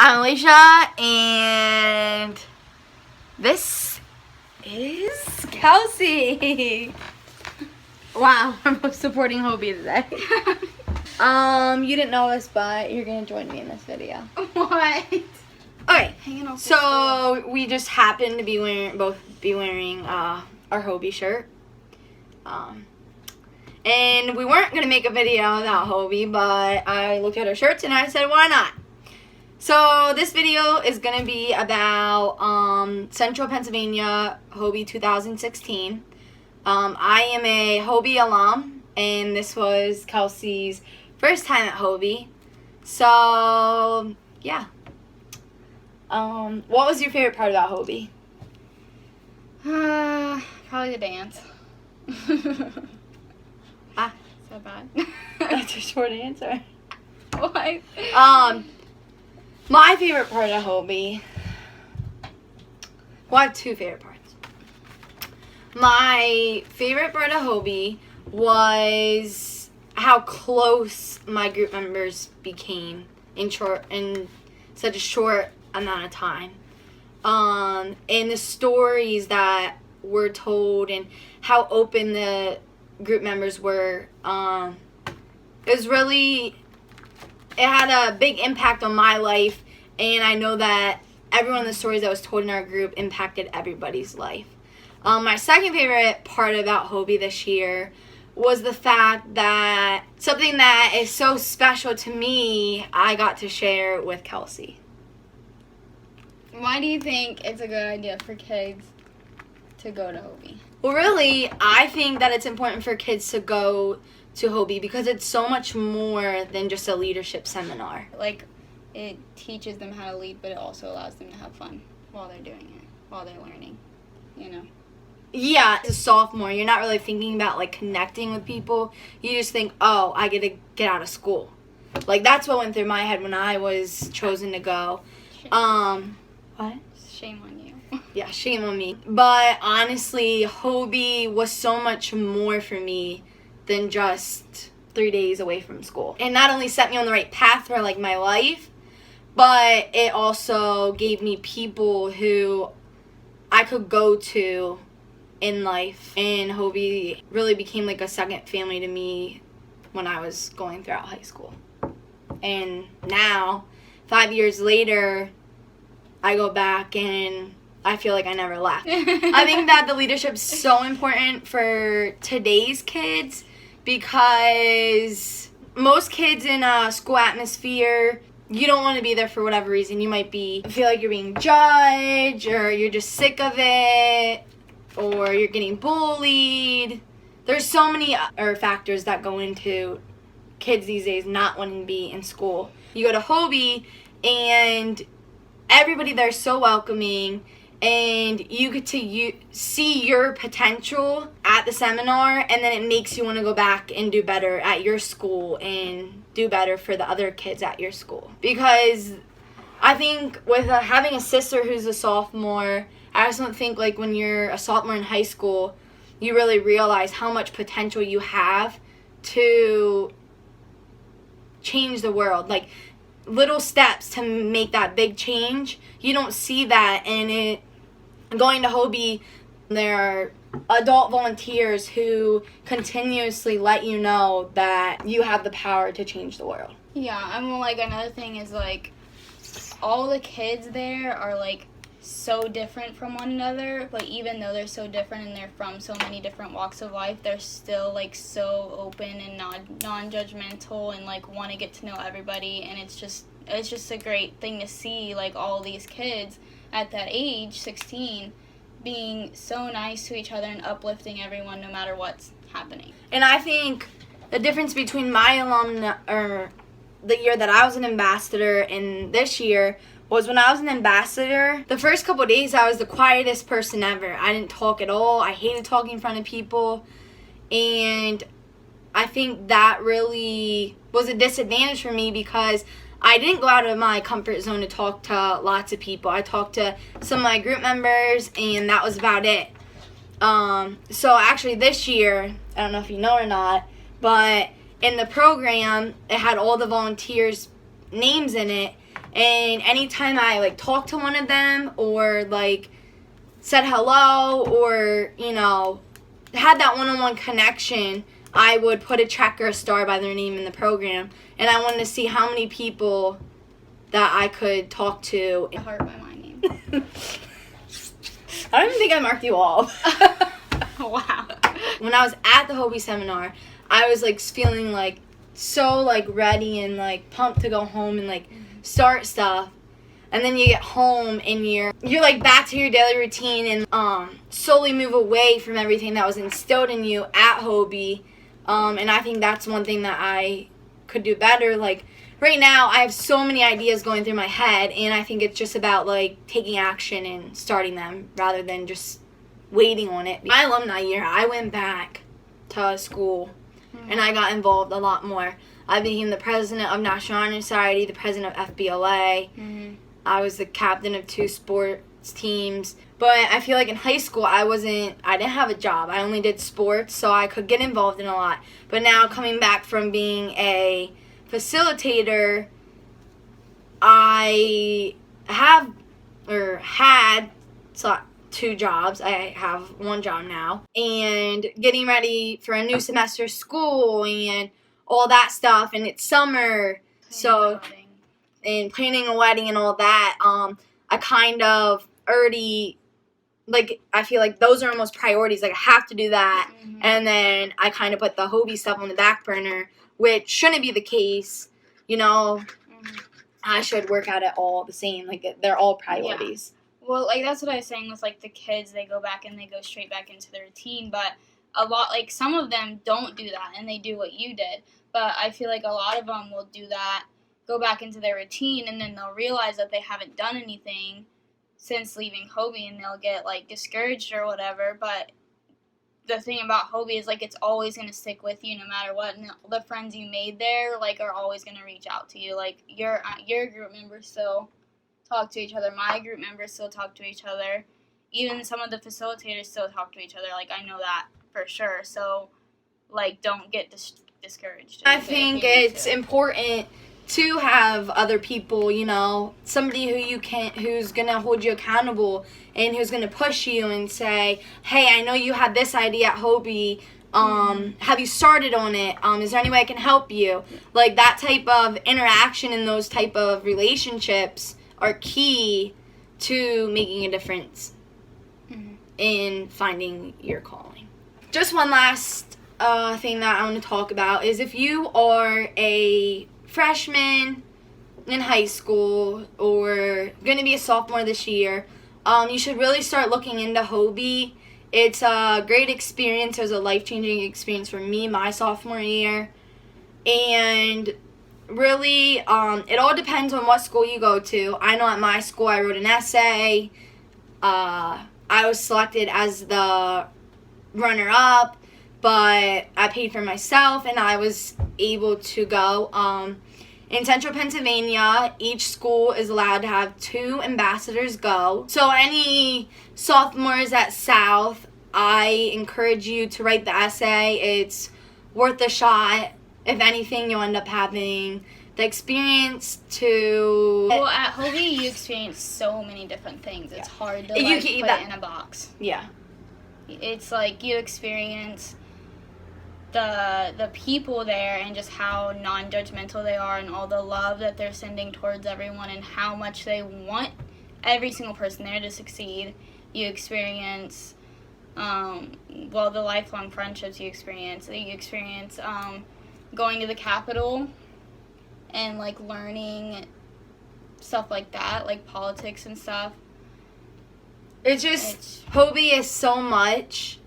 I'm Alicia, and this is Kelsey. Wow, we're both supporting Hoby today. You didn't know this, but you're gonna join me in this video. What? Okay, Hanging off so we just happen to be wearing our Hoby shirt. And we weren't gonna make a video about Hoby, but I looked at our shirts and I said, why not? So this video is going to be about Central Pennsylvania Hoby 2016. I am a Hoby alum, and this was Kelsey's first time at Hoby. So, yeah. What was your favorite part about Hoby? Probably the dance. So bad. That's a short answer. What? My favorite part of Hoby, well, I have two favorite parts. My favorite part of Hoby was how close my group members became in such a short amount of time. And the stories that were told and how open the group members were, it had a big impact on my life, and I know that every one of the stories that was told in our group impacted everybody's life. My second favorite part about Hoby this year was the fact that something that is so special to me, I got to share with Kelsey. Why do you think it's a good idea for kids to go to Hoby? Well, really, I think that it's important for kids to go to Hoby because it's so much more than just a leadership seminar. Like, it teaches them how to lead, but it also allows them to have fun while they're doing it, while they're learning, you know? Yeah, as a sophomore, you're not really thinking about, like, connecting with people. You just think, oh, I get to get out of school. Like, that's what went through my head when I was chosen to go. What? Shame on you. Yeah, shame on me. But honestly, Hoby was so much more for me than just 3 days away from school. And not only set me on the right path for, like, my life, but it also gave me people who I could go to in life. And Hoby really became like a second family to me when I was going throughout high school. And now, 5 years later, I go back and I feel like I never left. I think that the leadership's so important for today's kids because most kids in a school atmosphere, you don't want to be there for whatever reason. You might feel like you're being judged, or you're just sick of it, or you're getting bullied. There's so many other factors that go into kids these days not wanting to be in school. You go to Hoby and everybody there is so welcoming, and you get to see your potential at the seminar, and then it makes you want to go back and do better at your school and do better for the other kids at your school. Because I think with having a sister who's a sophomore, I just don't think like when you're a sophomore in high school, you really realize how much potential you have to change the world. Like, little steps to make that big change. You don't see that, and going to Hoby, there are adult volunteers who continuously let you know that you have the power to change the world. Yeah, I mean, like, another thing is, like, all the kids there are, like, so different from one another, but even though they're so different and they're from so many different walks of life, they're still, like, so open and non-judgmental and, like, want to get to know everybody, and it's just a great thing to see, like, all these kids at that age, 16, being so nice to each other and uplifting everyone no matter what's happening. And I think the difference between my the year that I was an ambassador and this year was when I was an ambassador, the first couple of days I was the quietest person ever. I didn't talk at all. I hated talking in front of people. And I think that really was a disadvantage for me because I didn't go out of my comfort zone to talk to lots of people. I talked to some of my group members, and that was about it. So actually this year, I don't know if you know or not, but in the program, it had all the volunteers' names in it, And anytime I, like, talked to one of them or, like, said hello or, you know, had that one-on-one connection, I would put a check or a star by their name in the program. And I wanted to see how many people that I could talk to. A heart by my name. I don't even think I marked you off. Wow. When I was at the Hoby seminar, I was, like, feeling, like, so, like, ready and, like, pumped to go home and, like, start stuff. And then you get home and you're like back to your daily routine and slowly move away from everything that was instilled in you at Hoby. And I think that's one thing that I could do better. Like right now I have so many ideas going through my head, and I think it's just about like taking action and starting them rather than just waiting on it. My alumni year, I went back to school and I got involved a lot more. I became the president of National Honor Society, the president of FBLA. I was the captain of 2 sports teams. But I feel like in high school, I didn't have a job. I only did sports, so I could get involved in a lot. But now coming back from being a facilitator, I had 2 jobs. I have 1 job now. And getting ready for a new semester of school and all that stuff. And it's summer, and planning a wedding and all that, I kind of already, like, I feel like those are almost priorities. Like, I have to do that. And then I kind of put the Hoby stuff on the back burner, which shouldn't be the case. You know, I should work at it all the same. Like, they're all priorities. Yeah. Well, like, that's what I was saying with, like, the kids. They go back and they go straight back into their routine. But like, some of them don't do that, and they do what you did. But I feel like a lot of them will do that, go back into their routine, and then they'll realize that they haven't done anything since leaving Hoby, and they'll get like discouraged or whatever. But the thing about Hoby is like it's always going to stick with you no matter what, and the friends you made there like are always going to reach out to you. Like your group members still talk to each other, my group members still talk to each other, even some of the facilitators still talk to each other. Like I know that for sure. So like don't get discouraged. I think it's important to have other people, you know, somebody who's gonna hold you accountable and who's gonna push you and say, hey, I know you had this idea at Hoby, have you started on it, is there any way I can help you? Like that type of interaction and those type of relationships are key to making a difference in finding your calling. Just one last thing that I want to talk about is if you are a freshman in high school or going to be a sophomore this year, you should really start looking into Hoby. It's a great experience. It was a life-changing experience for me my sophomore year. And really, it all depends on what school you go to. I know at my school I wrote an essay. I was selected as the runner-up, but I paid for myself and I was able to go. In Central Pennsylvania, each school is allowed to have 2 ambassadors go. So any sophomores at South, I encourage you to write the essay. It's worth a shot. If anything, you'll end up having the experience to... Well, at Hoby, you experience so many different things. It's hard to put it in a box. Yeah. It's like you experience the people there and just how non-judgmental they are and all the love that they're sending towards everyone and how much they want every single person there to succeed. You experience, the lifelong friendships you experience. You experience going to the Capitol and, like, learning stuff like that, like politics and stuff. Hoby is so much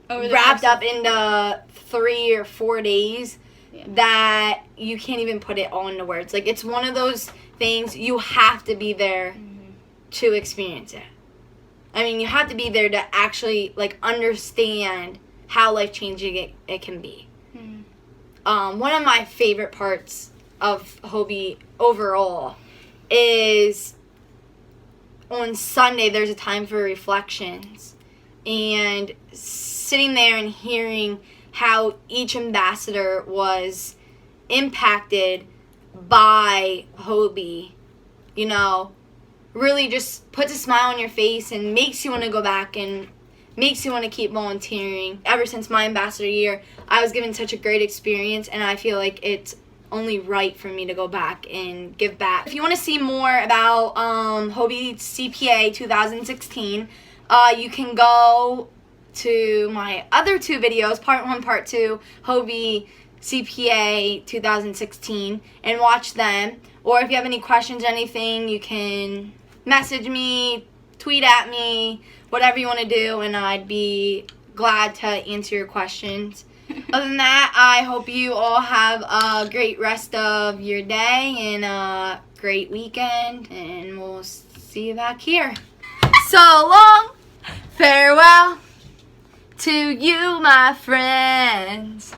over wrapped up into 3 or 4 days that you can't even put it all into words. Like, it's one of those things you have to be there to experience it. I mean, you have to be there to actually, like, understand how life-changing it can be. One of my favorite parts of Hoby overall is on Sunday there's a time for reflections. And sitting there and hearing how each ambassador was impacted by Hoby, you know, really just puts a smile on your face and makes you want to go back and makes you want to keep volunteering. Ever since my ambassador year, I was given such a great experience, and I feel like it's only right for me to go back and give back. If you want to see more about Hoby CPA 2016, you can go to my other 2 videos, part 1, part 2, Hoby CPA 2016, and watch them. Or if you have any questions or anything, you can message me, tweet at me, whatever you want to do, and I'd be glad to answer your questions. Other than that, I hope you all have a great rest of your day and a great weekend, and we'll see you back here. So long, farewell to you, my friends.